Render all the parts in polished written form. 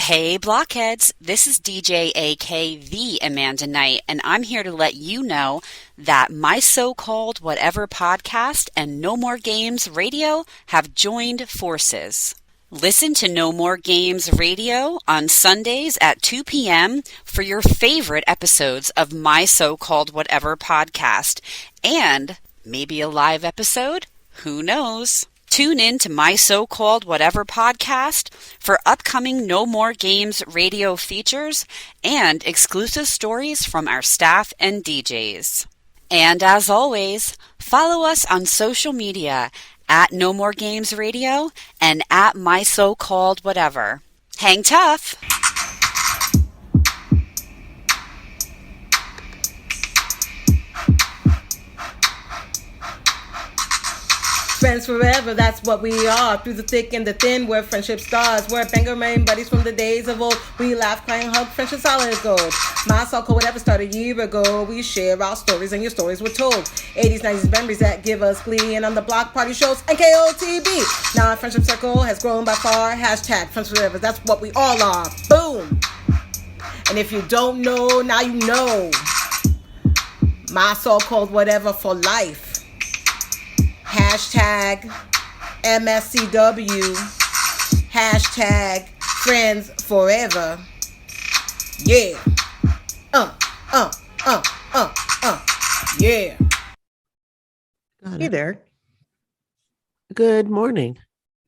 Hey, blockheads, this is DJ AK the Amanda Knight, and I'm here to let you know that my so-called whatever podcast and No More Games Radio have joined forces. Listen to No More Games Radio on Sundays at 2 p.m. for your favorite episodes of my so-called whatever podcast, and maybe a live episode? Who knows? Tune in to my so-called whatever podcast for upcoming No More Games radio features and exclusive stories from our staff and DJs. And as always, follow us on social media at No More Games Radio and at my so-called whatever. Hang tough! Friends forever, that's what we are. Through the thick and the thin, we're friendship stars. We're banger main buddies from the days of old. We laugh, cry, and hug, friendship solid as gold. My so-called whatever started a year ago. We share our stories and your stories were told. 80s, 90s memories that give us glee. And on the block party shows, Nkotb. Now our friendship circle has grown by far. Hashtag friends forever, that's what we all are. Boom! And if you don't know, now you know. My so-called whatever for life. Hashtag MSCW. Hashtag friends forever. Yeah. Yeah. Hey there. Good morning.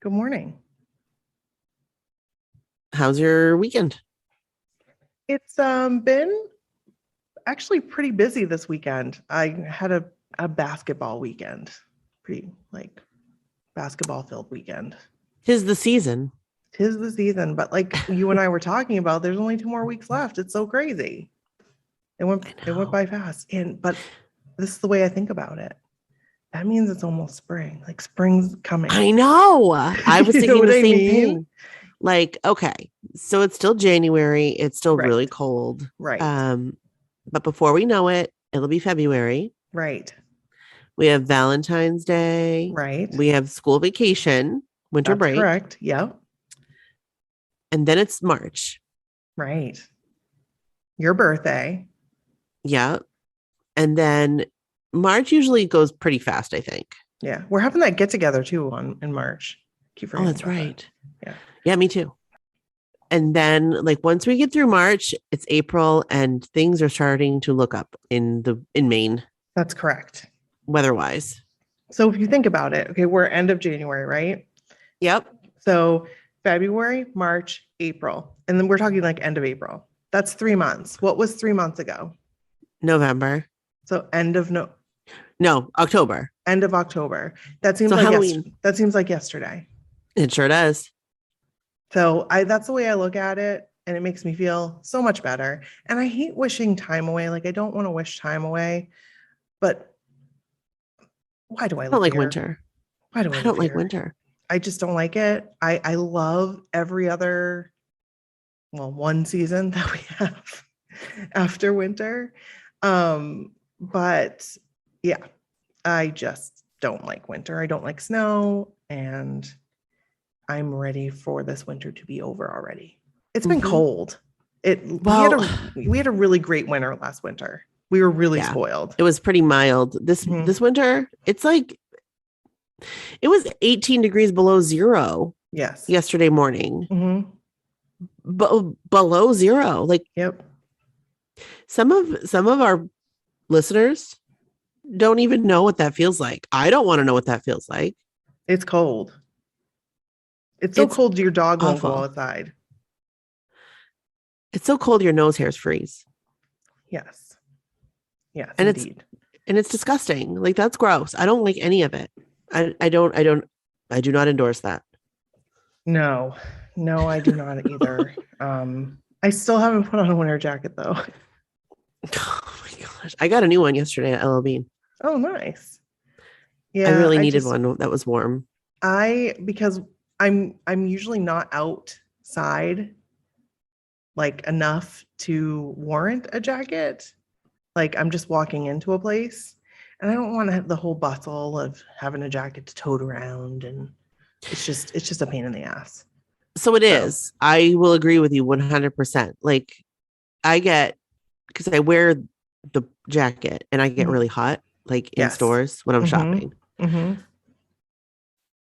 Good morning. How's your weekend? It's been actually pretty busy this weekend. I had a basketball weekend. Pretty basketball filled weekend. 'Tis the season. Tis the season, but like you and I were talking about, there's only 2 more weeks left. It's so crazy. It went by fast. But this is the way I think about it. That means it's almost spring. Like spring's coming. I know. I was You know thinking what the I same mean? thing. Like, okay, so it's still January. It's still Right. really cold. Right. But before we know it, it'll be February. Right. We have Valentine's Day. Right. We have school vacation, winter That's break. correct. Yep. And then it's March. Right. Your birthday. Yeah. And then March usually goes pretty fast, I think. Yeah. We're having that get together too in March. Keep Oh, forgetting that's about that. right. Yeah. Yeah, me too. And then once we get through March, it's April and things are starting to look up in Maine That's correct. weather-wise. So if you think about it, okay, we're end of January, right? Yep. So February, March, April, and then we're talking like end of April. That's 3 months. What was 3 months ago? November. So No, October. end of October. That seems So like Halloween. that seems like yesterday. It sure does. So that's the way I look at it, and it makes me feel so much better. And I hate wishing time away. Like I don't want to wish time away, but why do I I live don't like here? winter. Why do I I live don't like here? winter. I just don't like it. I love every other, one season that we have after winter. But yeah, I just don't like winter. I don't like snow, and I'm ready for this winter to be over already. It's been Mhm. cold. Well- We had a really great winter last winter. We were really Yeah. spoiled. It was pretty mild. This Mhm. winter, it's like it was 18 degrees below zero Yes. yesterday morning. Mhm. Below zero. Like Yep. some of our listeners don't even know what that feels like. I don't want to know what that feels like. It's cold. It's so It's cold your dog won't go awful. outside. It's so cold your nose hairs freeze. Yes. Yes, And indeed. And it's disgusting. Like that's gross. I don't like any of it. I do not endorse that. No, I do not either. I still haven't put on a winter jacket though. Oh my gosh. I got a new one yesterday at LL Bean. Oh, nice. Yeah, I really needed one that was warm. Because I'm usually not outside like enough to warrant a jacket. Like I'm just walking into a place, and I don't want to have the whole bustle of having a jacket to tote around, and it's just a pain in the ass. So it is. I will agree with you 100%. Like because I wear the jacket and I get really hot, like in Yes. stores when I'm shopping.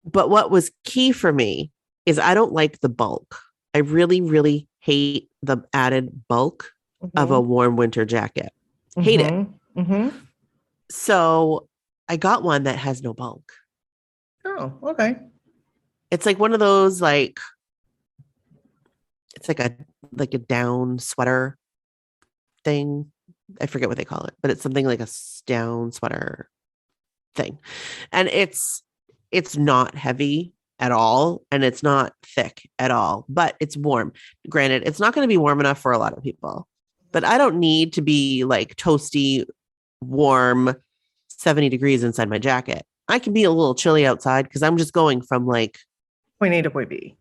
But what was key for me is I don't like the bulk. I really, really hate the added bulk of a warm winter jacket. Hate it. So I got one that has no bulk. Oh, okay. It's like one of those, like, it's like a down sweater thing. I forget what they call it, but it's something like a down sweater thing. And it's not heavy at all, and it's not thick at all, but it's warm. Granted, it's not going to be warm enough for a lot of people, but I don't need to be like toasty, warm, 70 degrees inside my jacket. I can be a little chilly outside because I'm just going from like point A to point B.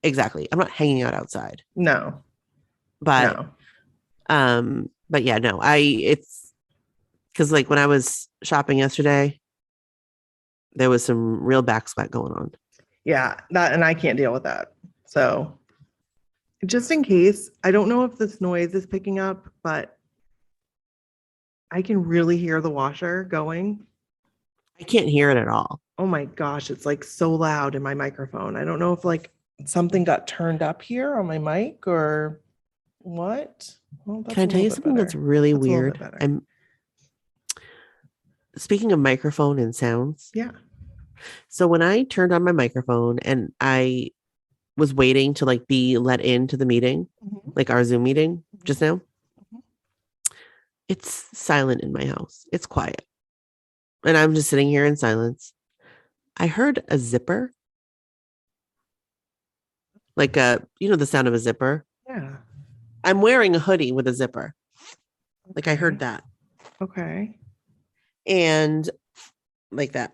Exactly. I'm not hanging out outside. No. But yeah, no, it's because like when I was shopping yesterday, there was some real back sweat going on. Yeah, and I can't deal with that. So just in case, I don't know if this noise is picking up, but I can really hear the washer going. I can't hear it at all. Oh my gosh, it's like so loud in my microphone. I don't know if like something got turned up here on my mic or what. Well, can I tell you something that's really weird? I'm speaking of microphone and sounds. Yeah. So when I turned on my microphone and I was waiting to like be let into the meeting, like our Zoom meeting just now, it's silent in my house. It's quiet. And I'm just sitting here in silence. I heard a zipper. Like the sound of a zipper. Yeah. I'm wearing a hoodie with a zipper. Like I heard that. Okay. And like that.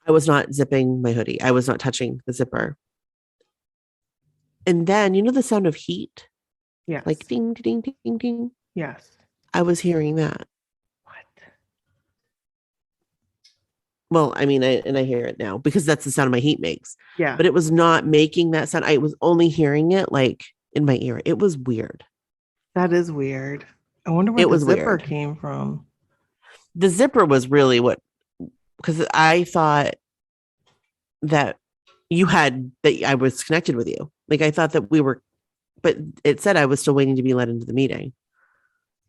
I was not zipping my hoodie. I was not touching the zipper. And then, the sound of heat? Yes. Like ding, ding, ding, ding, ding. Yes. I was hearing that. What? Well, I mean, I hear it now because that's the sound my heat makes. Yeah. But it was not making that sound. I was only hearing it like in my ear. It was weird. That is weird. I wonder where the zipper came from. The zipper was really because I thought that I was connected with you. Like I thought that we were, but it said I was still waiting to be let into the meeting.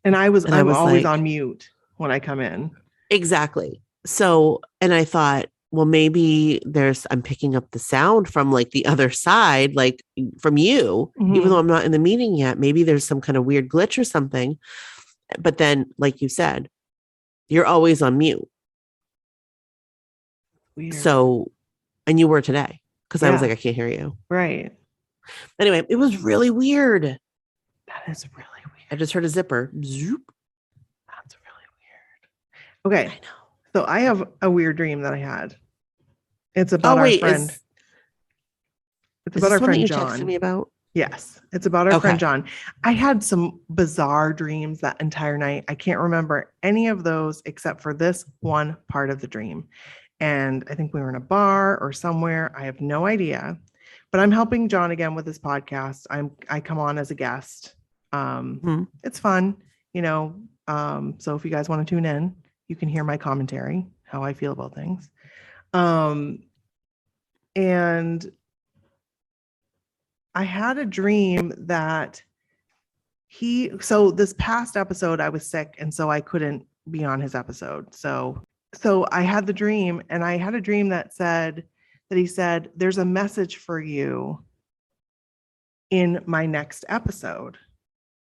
And I'm always on mute when I come in. Exactly. So, and I thought, well, maybe I'm picking up the sound from like the other side, like from you, even though I'm not in the meeting yet. Maybe there's some kind of weird glitch or something. But then, like you said, you're always on mute. Weird. So, and you were today because I was like, I can't hear you. Right. Anyway, it was really weird. That is really weird. I just heard a zipper. Zoop. That's really weird. Okay. I know. So I have a weird dream that I had. It's about our friend. It's about our friend John. Texted me about? Yes, it's about our friend John. I had some bizarre dreams that entire night. I can't remember any of those except for this one part of the dream. And I think we were in a bar or somewhere. I have no idea. But I'm helping John again with this podcast. I come on as a guest. It's fun, so if you guys want to tune in, you can hear my commentary, how I feel about things. And I had a dream that so this past episode I was sick and so I couldn't be on his episode. So I had the dream, and I had a dream that he said, there's a message for you in my next episode.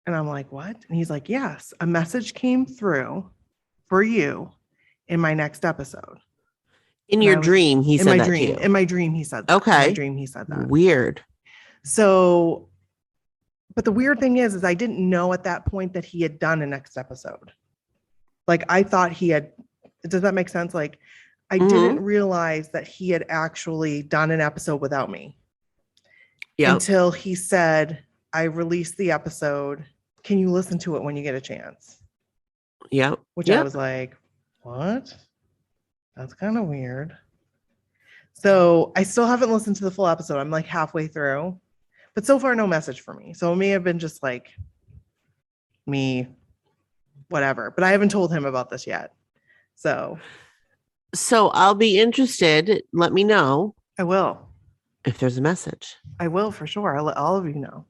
And I'm like, what? And he's like, yes, a message came through for you in my next episode. In your dream, he said that to you. In my dream, he said that. Okay. In my dream, he said that. Weird. So, but the weird thing is I didn't know at that point that he had done a next episode. Like I thought he had, does that make sense? Like I didn't realize that he had actually done an episode without me. Yeah. Until he said, I released the episode. Can you listen to it when you get a chance? Yeah. Which I was like, what? That's kind of weird. So I still haven't listened to the full episode. I'm like halfway through, but so far no message for me. So it may have been just like me, whatever. But I haven't told him about this yet. So I'll be interested. Let me know I will. if there's a message. I will for sure. I'll let all of you know.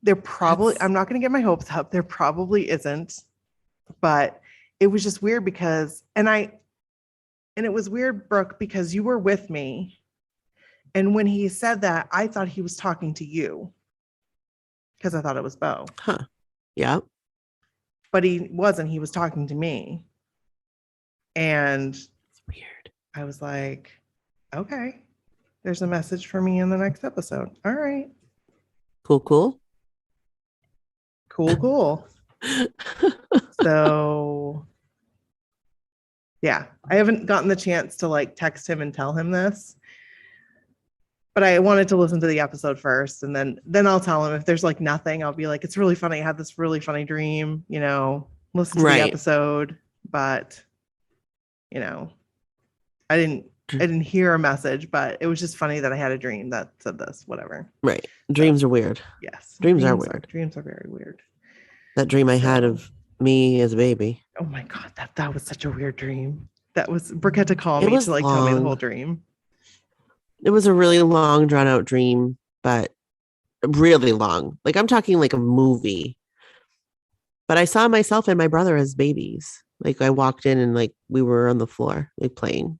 There probably, That's- I'm not going to get my hopes up. There probably isn't, but it was just weird because, and it was weird, Brooke, because you were with me. And when he said that, I thought he was talking to you because I thought it was Bo. Huh. Yeah. But he wasn't. He was talking to me. And It's weird. I was like, okay, there's a message for me in the next episode. All right. Cool. Cool. So yeah, I haven't gotten the chance to like text him and tell him this, but I wanted to listen to the episode first, and then I'll tell him. If there's like nothing, I'll be like, it's really funny. I had this really funny dream, listen to the episode, but I didn't hear a message, but it was just funny that I had a dream that said this, whatever. Right. Dreams are weird. Yes. Dreams are weird. Dreams are very weird. That dream I had of me as a baby. Oh my God, that was such a weird dream. That was Brooke had to call me to like tell me the whole dream. It was a really long, drawn out dream, but really long. Like I'm talking like a movie. But I saw myself and my brother as babies. Like I walked in and like we were on the floor, like playing.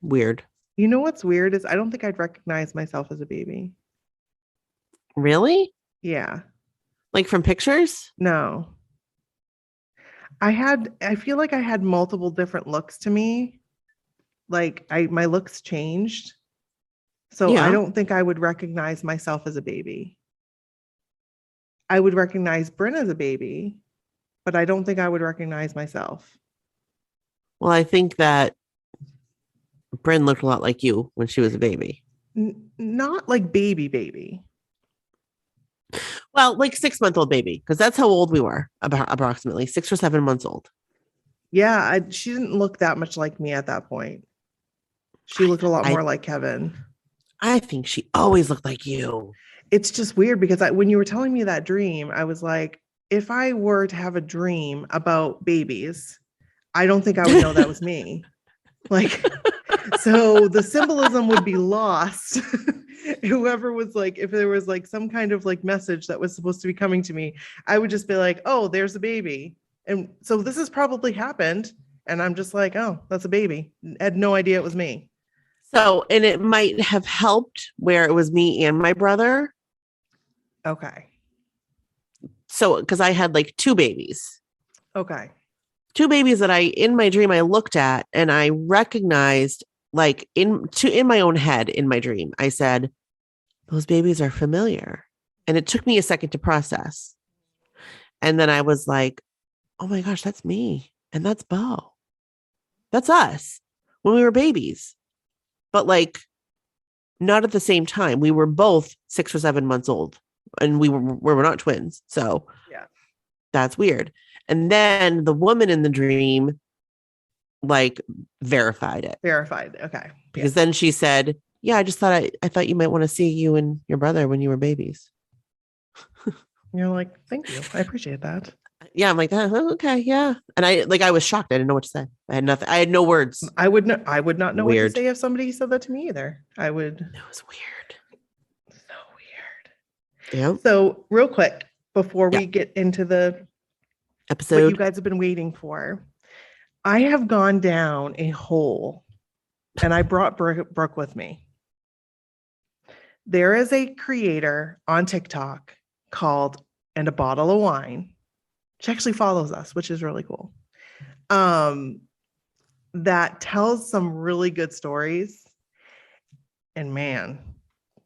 Weird. You know what's weird is I don't think I'd recognize myself as a baby. Really? Yeah. Like from pictures? No. I feel like I had multiple different looks to me. Like my looks changed. So Yeah. I don't think I would recognize myself as a baby. I would recognize Bryn as a baby, but I don't think I would recognize myself. Well, I think that Bryn looked a lot like you when she was a baby. Not like baby. Well, like 6-month-old baby, because that's how old we were, about approximately 6 or 7 months old. Yeah, she didn't look that much like me at that point. She looked a lot more like Kevin. I think she always looked like you. It's just weird because when you were telling me that dream, I was like, if I were to have a dream about babies, I don't think I would know that was me. Like, so the symbolism would be lost. Whoever was like, if there was like some kind of like message that was supposed to be coming to me, I would just be like, oh, there's a baby. And so this has probably happened. And I'm just like, oh, that's a baby. I had no idea it was me. So, and it might have helped where it was me and my brother. Okay. So, because I had like 2 babies. Okay. 2 babies that in my dream I looked at and I recognized, like in my own head in my dream, I said, those babies are familiar. And it took me a second to process. And then I was like, oh my gosh, that's me. And that's Bo. That's us when we were babies. But like not at the same time. We were both 6 or 7 months old and we were not twins. So yeah, that's weird. And then the woman in the dream like verified it. Okay. Because then she said, yeah, I just thought I thought you might want to see you and your brother when you were babies. You're like, thank you. I appreciate that. Yeah, I'm like, okay, yeah. And I was shocked. I didn't know what to say. I had nothing. I had no words. I would not know Weird. what to say if somebody said that to me either. I would. It was weird. So weird. Yeah. So real quick, before we get into the episode what you guys have been waiting for, I have gone down a hole and I brought Brooke with me. There is a creator on TikTok called And a Bottle of Wine. She actually follows us, which is really cool. That tells some really good stories. And man,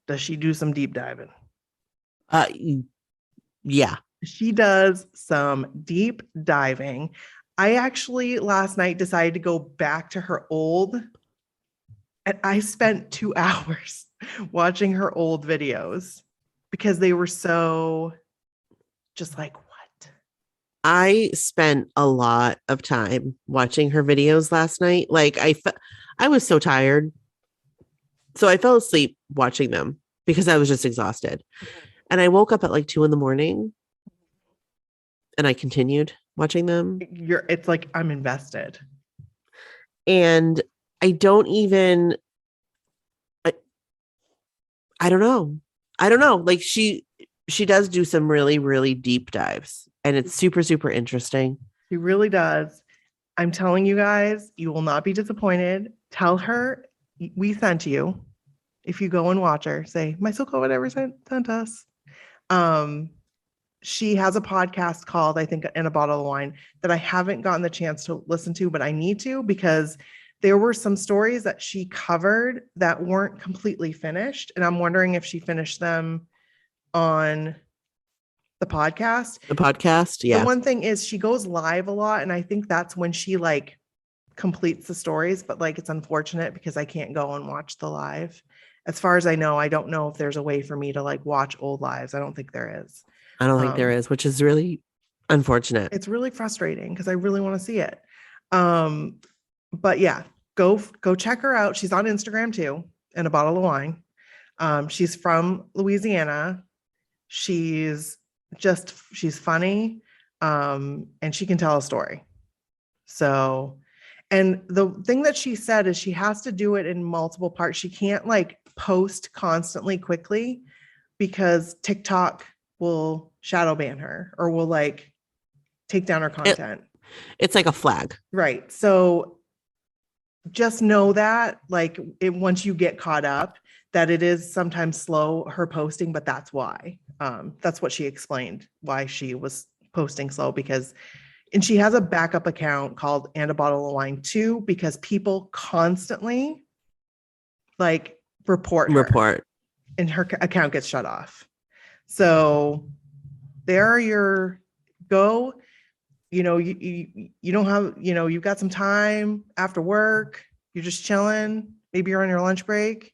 does she do some deep diving. Yeah. She does some deep diving. I actually last night decided to go back to her old, and I spent 2 hours watching her old videos because they were so just like, what? I spent a lot of time watching her videos last night. Like I was so tired. So I fell asleep watching them because I was just exhausted. And I woke up at like 2 a.m. and I continued watching them. It's like I'm invested. And I don't even I don't know. I don't know. Like she does do some really, really deep dives and it's super, super interesting. She really does. I'm telling you guys, you will not be disappointed. Tell her we sent you. If you go and watch her, say my so-called whatever sent us. She has a podcast called, I think, In a Bottle of Wine that I haven't gotten the chance to listen to, but I need to because there were some stories that she covered that weren't completely finished. And I'm wondering if she finished them on the podcast. The podcast, yeah. The one thing is she goes live a lot. And I think that's when she like completes the stories, but like it's unfortunate because I can't go and watch the live. As far as I know, I don't know if there's a way for me to like watch old lives. I don't think there is. I don't think there is, which is really unfortunate. It's really frustrating because I really want to see it. But yeah, go check her out. She's on Instagram too, In a Bottle of Wine. She's from Louisiana. She's funny. And she can tell a story. So, and the thing that she said is she has to do it in multiple parts. She can't like post constantly quickly because TikTok will shadow ban her or will like take down her content. It's like a flag. Right. So just know that like once you get caught up that it is sometimes slow her posting, but that's why. That's what she explained why she was posting slow and she has a backup account called And a Bottle of Wine too, because people constantly like report and her account gets shut off. So there are your go, you don't have, you've got some time after work, you're just chilling. Maybe you're on your lunch break.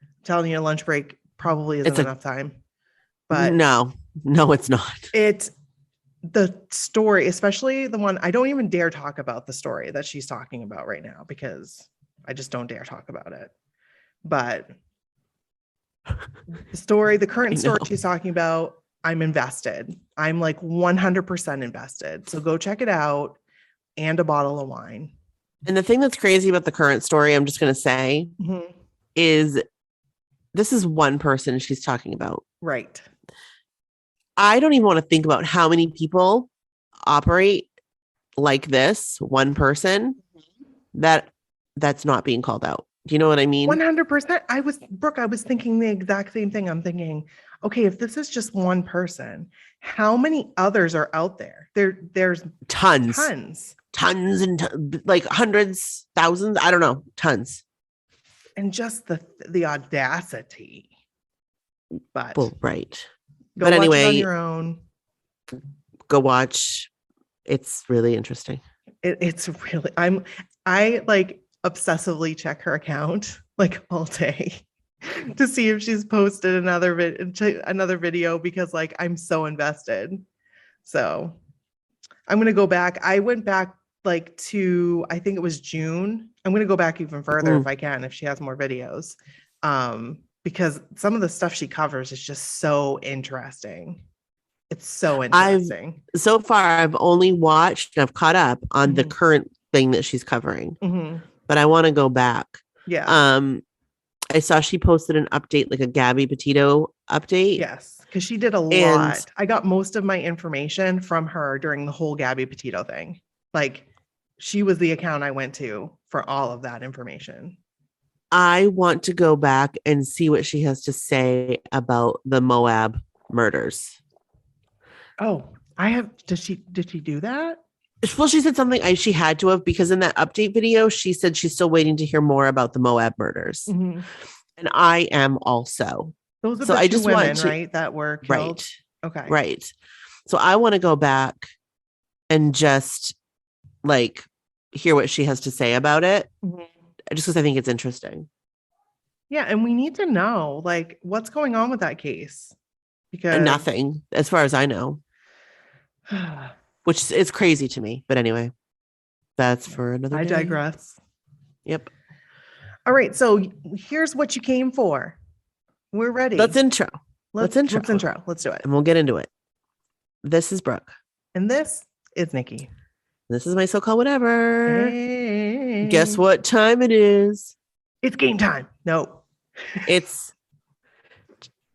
I'm telling you, a lunch break probably isn't enough time, but no, it's not. The story, especially the one, I don't even dare talk about the story that she's talking about right now because I just don't dare talk about it. But the current story she's talking about, I'm invested. I'm like 100% invested. So go check it out. And a Bottle of Wine. And the thing that's crazy about the current story, I'm just going to say, is this is one person she's talking about. Right. I don't even want to think about how many people operate like this one person that's not being called out. Do you know what I mean? 100%. I was thinking the exact same thing. I'm thinking, okay, if this is just one person, how many others are out there? There's tons and like hundreds, thousands. I don't know. Tons. And just the audacity. But right. But anyway, on your own. Go watch. It's really interesting. It's really, I like obsessively check her account like all day to see if she's posted another video because like I'm so invested. So I'm gonna go back. I went back like to, I think it was June. I'm gonna go back even further if I can, if she has more videos. Because some of the stuff she covers is just so interesting. It's so interesting. So far, I've only watched and I've caught up on the current thing that she's covering, but I want to go back. Yeah. I saw she posted an update, like a Gabby Petito update. Yes, because she did a lot. I got most of my information from her during the whole Gabby Petito thing. Like she was the account I went to for all of that information. I want to go back and see what she has to say about the Moab murders. Oh, did she do that? Well, she said something she had to have, because in that update video, she said she's still waiting to hear more about the Moab murders. And I am also. Those are the two women, right? That were killed. Right. Okay. Right. So I want to go back and just like hear what she has to say about it. Just because I think it's interesting. Yeah. And we need to know like what's going on with that case. Because nothing, as far as I know. which is crazy to me. But anyway, that's for another I day. digress. Yep. All right. So here's what you came for. We're ready. Let's intro. Let's intro. Let's do it. And we'll get into it. This is Brooke. And this is Nikki. This is my so-called whatever. Hey. Guess what time it is? It's game time. No. It's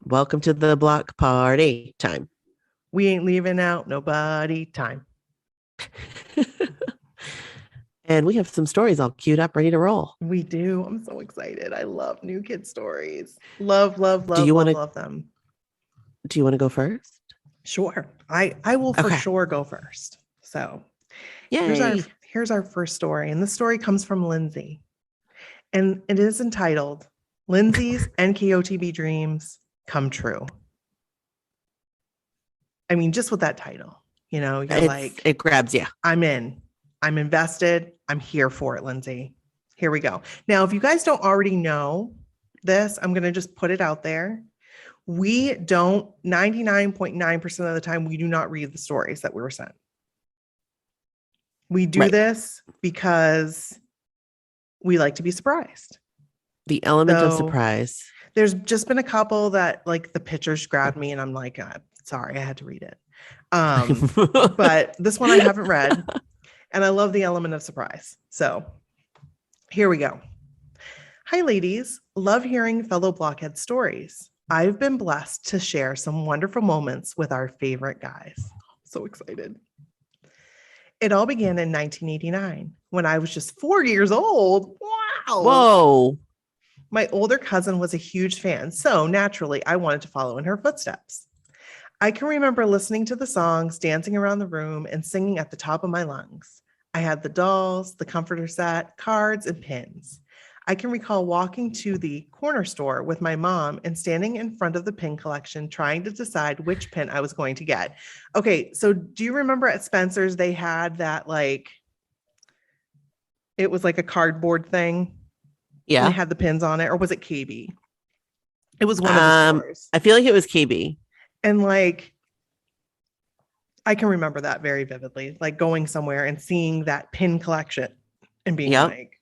welcome to the block party time. We ain't leaving out nobody time. And we have some stories all queued up, ready to roll. We do. I'm so excited. I love new kid stories. Love them. Do you want to go first? Sure. I will for sure go first. So here's our first story. And the story comes from Lindsay. And it is entitled Lindsay's Nkotb Dreams Come True. I mean, just with that title, you're it grabs you. I'm in. I'm invested. I'm here for it, Lindsay. Here we go. Now, if you guys don't already know this, I'm going to just put it out there. We don't, 99.9% of the time, we do not read the stories that we were sent. We do this because we like to be surprised. The element of surprise. There's just been a couple that like the pictures grabbed me and I'm like, sorry, I had to read it. But this one I haven't read. And I love the element of surprise. So here we go. Hi, ladies. Love hearing fellow blockhead stories. I've been blessed to share some wonderful moments with our favorite guys. So excited. It all began in 1989 when I was just 4 years old. Wow. Whoa. My older cousin was a huge fan, so naturally I wanted to follow in her footsteps. I can remember listening to the songs, dancing around the room, and singing at the top of my lungs. I had the dolls, the comforter set, cards, and pins. I can recall walking to the corner store with my mom and standing in front of the pin collection, trying to decide which pin I was going to get. Okay, so do you remember at Spencer's, they had that it was like a cardboard thing? Yeah. They had the pins on it, or was it KB? It was one of the stores. I feel like it was KB. And I can remember that very vividly, like going somewhere and seeing that pin collection and being like,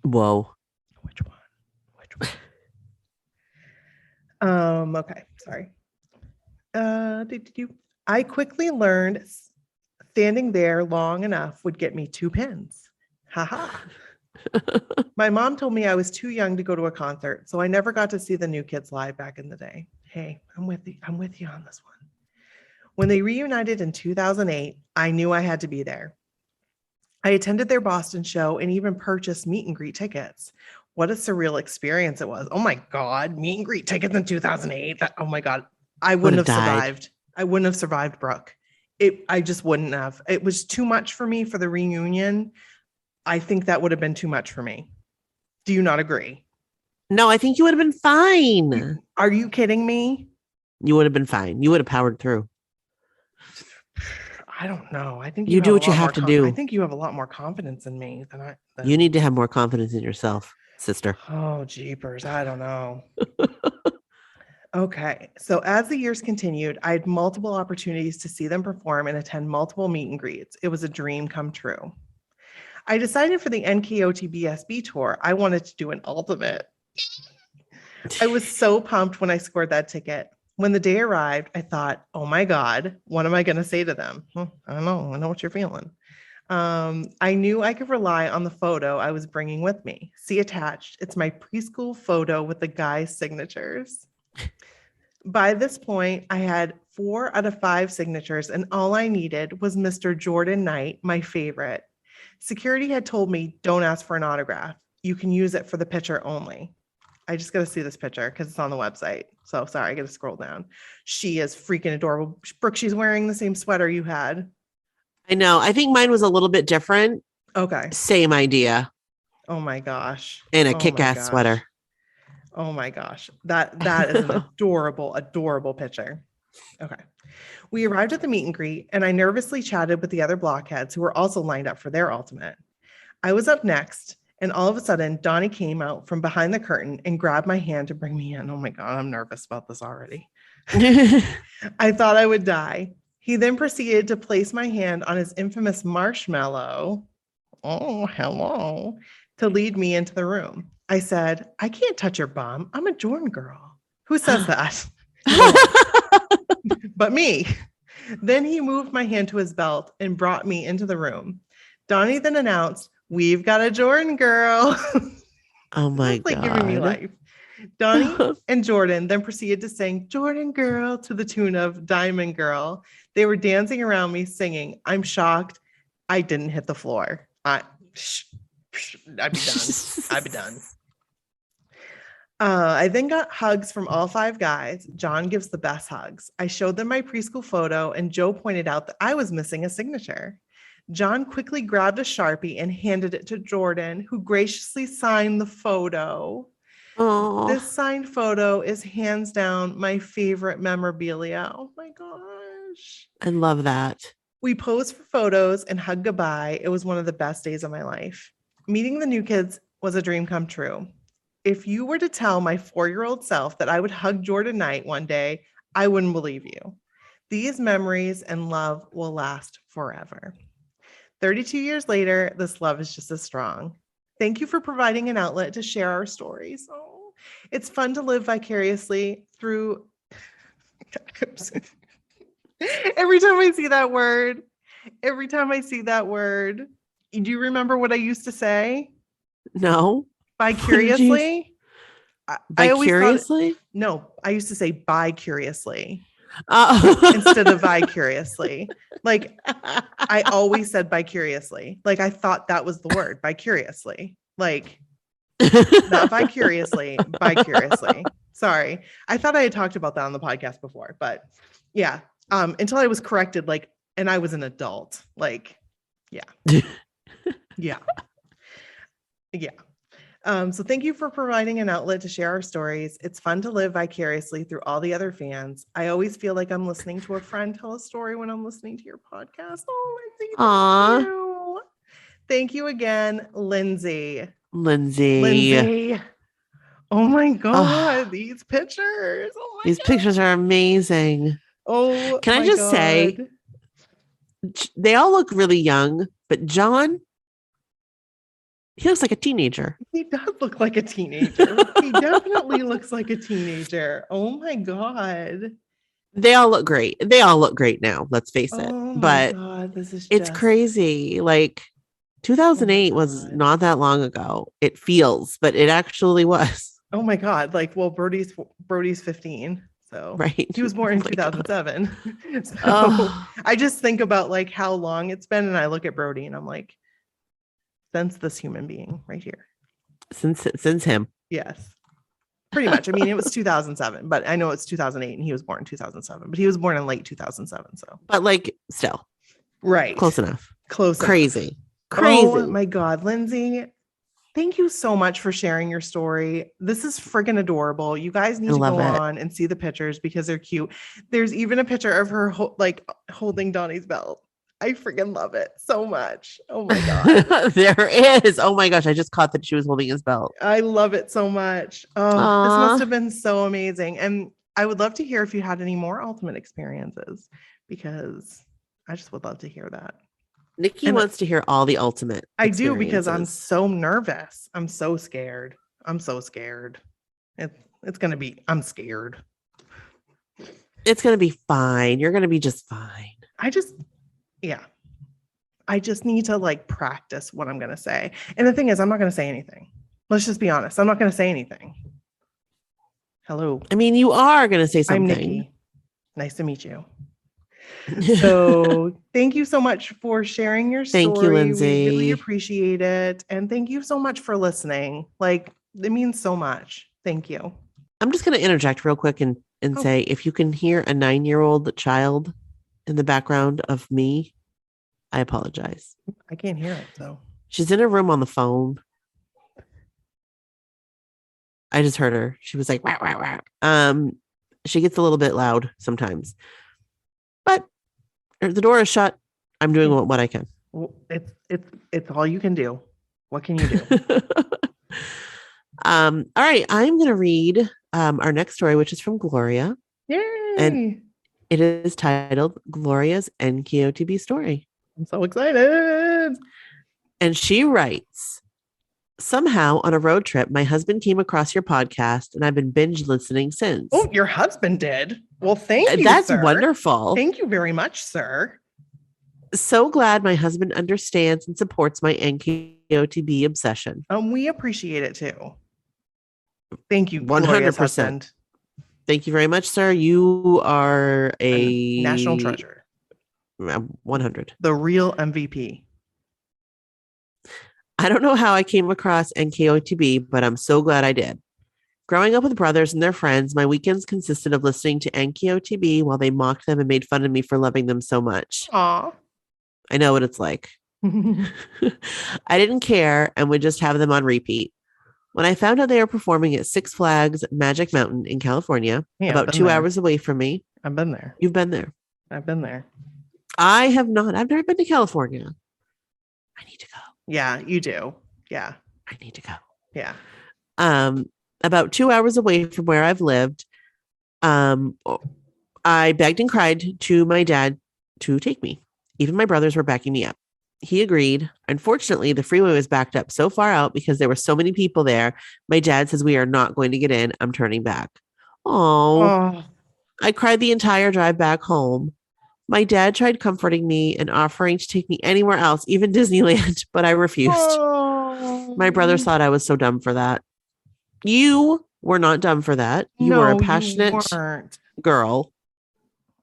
whoa. Which one? Okay, sorry. I quickly learned standing there long enough would get me 2 pins. Haha. My mom told me I was too young to go to a concert, so I never got to see the New Kids live back in the day. Hey, I'm with you on this one. When they reunited in 2008, I knew I had to be there. I attended their Boston show and even purchased meet and greet tickets. What a surreal experience it was. Oh my God, meet and greet tickets in 2008. Oh my God, I wouldn't have survived. I wouldn't have survived, Brooke. I just wouldn't have. It was too much for me for the reunion. I think that would have been too much for me. Do you not agree? No, I think you would have been fine. Are you kidding me? You would have been fine. You would have powered through. I don't know. I think you do what you have to do. I think you have a lot more confidence in me than I. You need to have more confidence in yourself, sister. Oh, jeepers. I don't know. Okay. So as the years continued, I had multiple opportunities to see them perform and attend multiple meet and greets. It was a dream come true. I decided for the Nkotb SB tour, I wanted to do an ultimate. I was so pumped when I scored that ticket. When the day arrived, I thought, oh my God, what am I going to say to them? I don't know. I know what you're feeling. I knew I could rely on the photo I was bringing with me. See attached, it's my preschool photo with the guys' signatures. By this point, I had 4 out of 5 signatures, and all I needed was Mr. Jordan Knight, my favorite. Security had told me, don't ask for an autograph. You can use it for the picture only. I just got to see this picture because it's on the website. So sorry, I got to scroll down. She is freaking adorable. Brooke, she's wearing the same sweater you had. I know. I think mine was a little bit different. Okay. Same idea. Oh my gosh. And a kick-ass sweater. Oh my gosh. That is an adorable picture. Okay. We arrived at the meet and greet, and I nervously chatted with the other blockheads who were also lined up for their ultimate. I was up next, and all of a sudden, Donnie came out from behind the curtain and grabbed my hand to bring me in. Oh my God, I'm nervous about this already. I thought I would die. He then proceeded to place my hand on his infamous marshmallow. Oh, hello. To lead me into the room. I said, I can't touch your bum. I'm a Jordan girl. Who says that? No one. But me. Then he moved my hand to his belt and brought me into the room. Donnie then announced, we've got a Jordan girl. Oh my It's like God. giving me life. Donnie and Jordan then proceeded to sing Jordan Girl to the tune of Diamond Girl. They were dancing around me singing. I'm shocked I didn't hit the floor. I'd be done. I'd be done. I then got hugs from all 5 guys. John gives the best hugs. I showed them my preschool photo, and Joe pointed out that I was missing a signature. John quickly grabbed a Sharpie and handed it to Jordan, who graciously signed the photo. Oh, This signed photo is hands down my favorite memorabilia. Oh my gosh. I love that. We posed for photos and hugged goodbye. It was one of the best days of my life. Meeting the new kids was a dream come true. If you were to tell my 4-year-old self that I would hug Jordan Knight one day, I wouldn't believe you. These memories and love will last forever. 32 years later, this love is just as strong. Thank you for providing an outlet to share our stories. Oh, it's fun to live vicariously through. Every time I see that word, do you remember what I used to say? No. Vicariously? I always thought Vicariously? no, I used to say bi-curiously Oh. instead of vicariously. Like, I always said vicariously. Like, I thought that was the word, vicariously. Like, not vicariously, vicariously. Sorry. I thought I had talked about that on the podcast before, but yeah. Until I was corrected, like, and I was an adult. Like, yeah. Yeah. Yeah. So thank you for providing an outlet to share our stories. It's fun to live vicariously through all the other fans. I always feel like I'm listening to a friend tell a story when I'm listening to your podcast. Oh, Lindsay, Aw. thank you. Thank you again, Lindsay. Lindsay. Oh my God, Oh, these pictures. Oh my these God. pictures are amazing. Oh, Can I my just say, God. they all look really young, but John, he looks like a teenager. He does look like a teenager. He definitely looks like a teenager. Oh my God. They all look great. They all look great now, let's face it. Oh my But God, this is it's just crazy. Like 2008 was God. not that long ago. It feels, but it actually was. Oh my God. Like, well, Brody's 15. So Right. he was born in Oh my God. 2007. So Oh, I just think about like how long it's been, and I look at Brody and I'm like, since this human being right here. since him. Yes. Pretty much. I mean, it was 2007, but I know it's 2008 and he was born in 2007, but he was born in late 2007. So, But like still right. close enough. Close. Crazy. Oh my God, Lindsay. Thank you so much for sharing your story. This is freaking adorable. You guys need to go on and see the pictures because they're cute. There's even a picture of her holding Donnie's belt. I freaking love it so much. Oh my God. There is. Oh my gosh. I just caught that she was holding his belt. I love it so much. Oh, this Aw. must have been so amazing. And I would love to hear if you had any more ultimate experiences, because I just would love to hear that. Nikki wants to hear all the ultimate. I do, because I'm experiences. so nervous. I'm so scared. I'm scared. It's going to be fine. You're going to be just fine. I just need to like practice what I'm going to say. And the thing is, I'm not going to say anything. Let's just be honest. I'm not going to say anything. Hello. I mean, you are going to say I'm something. Nikki. Nice to meet you. So thank you so much for sharing your story. Thank you, Lindsay. We really appreciate it. And thank you so much for listening. Like, it means so much. Thank you. I'm just going to interject real quick and say, if you can hear a 9-year-old child in the background of me, I apologize. I can't hear it, though. She's in her room on the phone. I just heard her. She was like, wah, wah, wah. She gets a little bit loud sometimes, but the door is shut. I'm doing what I can. Well, it's all you can do. What can you do? All right. I'm going to read our next story, which is from Gloria. Yay. And It is titled Gloria's Nkotb story. I'm so excited. And she writes, somehow on a road trip, my husband came across your podcast and I've been binge listening since. Oh, your husband did. Well, thank you. That's sir. wonderful. Thank you very much, sir. So glad my husband understands and supports my Nkotb obsession. We appreciate it too. Thank you, 100%. Thank you very much, sir. You are a national treasure. 100. The real MVP. I don't know how I came across Nkotb, but I'm so glad I did. Growing up with brothers and their friends, my weekends consisted of listening to Nkotb while they mocked them and made fun of me for loving them so much. Aw. I know what it's like. I didn't care and would just have them on repeat. When I found out they were performing at Six Flags Magic Mountain in California, about 2 hours away from me. I've been there. You've been there. I've been there. I have not. I've never been to California. I need to go. Yeah, you do. Yeah. I need to go. Yeah. About 2 hours away from where I've lived, I begged and cried to my dad to take me. Even my brothers were backing me up. He agreed. Unfortunately, the freeway was backed up so far out because there were so many people there. My dad says we are not going to get in. I'm turning back. Oh, I cried the entire drive back home. My dad tried comforting me and offering to take me anywhere else, even Disneyland, but I refused. My brothers thought I was so dumb for that. You were not dumb for that. You were a passionate girl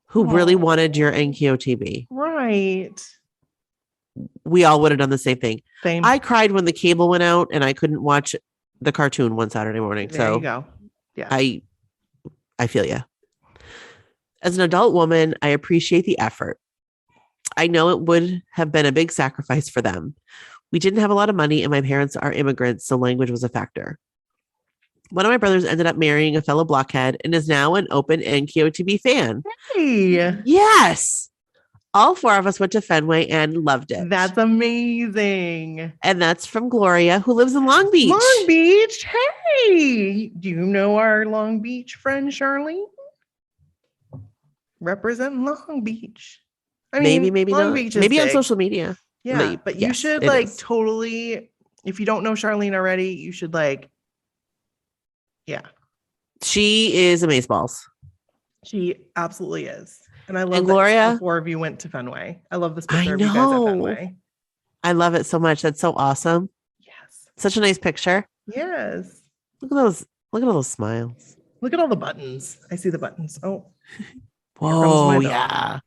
who really wanted your Nkotb. Right. We all would have done the same thing. Same. I cried when the cable went out and I couldn't watch the cartoon one Saturday morning. There you go. Yeah. I feel you. As an adult woman, I appreciate the effort. I know it would have been a big sacrifice for them. We didn't have a lot of money and my parents are immigrants, so language was a factor. One of my brothers ended up marrying a fellow blockhead and is now an open Nkotb fan. Hey. Yes. All four of us went to Fenway and loved it. That's amazing. And that's from Gloria, who lives in Long Beach. Long Beach. Hey, do you know our Long Beach friend, Charlene? Represent Long Beach. I mean, maybe Long not. Beach is maybe on big. social media. Yeah, but you yes, should totally, if you don't know Charlene already, you should yeah. She is amazeballs. She absolutely is. And I love and Gloria, that the four of you went to Fenway. I love this picture of you guys at Fenway. I love it so much. That's so awesome. Yes. Such a nice picture. Yes. Look at those. Look at all those smiles. Look at all the buttons. I see the buttons. Oh. Whoa, yeah.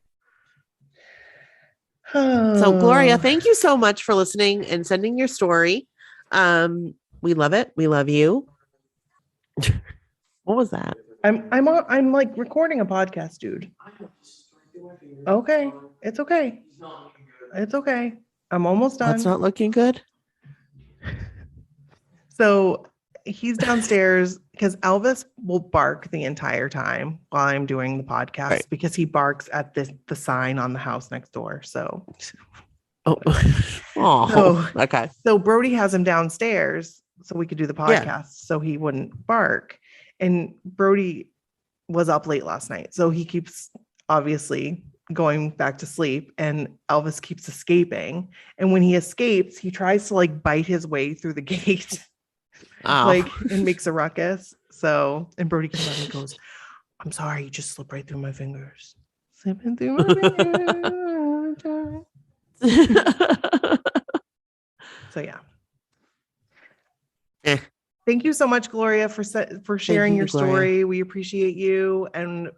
So Gloria, thank you so much for listening and sending your story. We love it. We love you. What was that? I'm like recording a podcast, dude. Okay. It's okay. It's okay. I'm almost done. That's not looking good. So he's downstairs because Elvis will bark the entire time while I'm doing the podcast because he barks at the sign on the house next door. So okay. So Brody has him downstairs so we could do the podcast so he wouldn't bark. And Brody was up late last night. So he keeps obviously going back to sleep and Elvis keeps escaping. And when he escapes, he tries to bite his way through the gate. And makes a ruckus. So, and Brody comes out and goes, I'm sorry, you just slipped right through my fingers. Slipping through my fingers. So yeah. Thank you so much, Gloria, for sharing your story. We appreciate you. And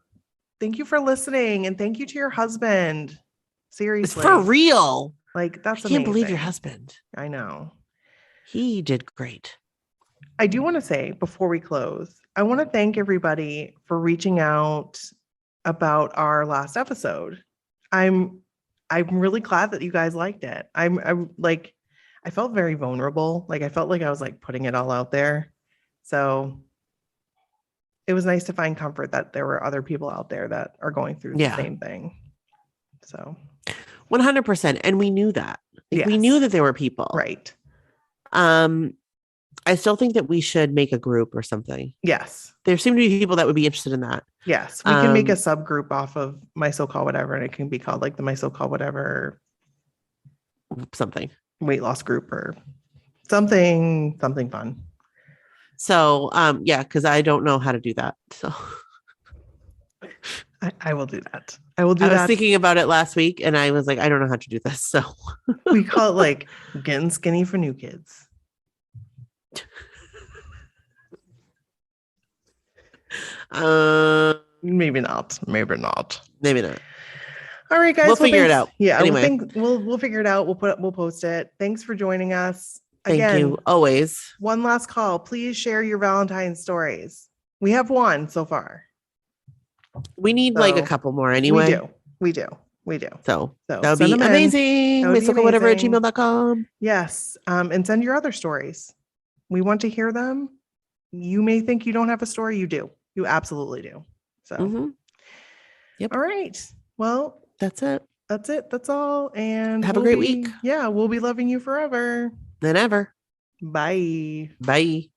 thank you for listening. And thank you to your husband. Seriously. It's for real. That's amazing. I can't believe your husband. I know. He did great. I do want to say before we close, I want to thank everybody for reaching out about our last episode. I'm really glad that you guys liked it. I felt very vulnerable. I felt like I was putting it all out there. So it was nice to find comfort that there were other people out there that are going through the same thing. So 100%. And we knew that. We knew that there were people. Right. I still think that we should make a group or something. Yes. There seem to be people that would be interested in that. Yes. We can make a subgroup off of My So-Called Whatever, and it can be called like the My So-Called Whatever Something. weight loss group or something fun. So yeah, because I don't know how to do that. So I will do that. I will do I that. was thinking about it last week and I was like, I don't know how to do this. So we call it like getting skinny for new kids. Maybe not. Maybe not. All right, guys. We'll figure it out. Yeah. Anyway. We'll figure it out. We'll post it. Thanks for joining us. Thank you. Always. One last call. Please share your Valentine's stories. We have one so far. We need like a couple more anyway. We do. So that would send be them in. amazing. That would be mysocalledwhatever@gmail.com. Yes. And send your other stories. We want to hear them. You may think you don't have a story. You do. You absolutely do. So, Yep. All right. Well, that's it. That's all. And have a great week. Yeah. We'll be loving you forever. Than ever. Bye. Bye.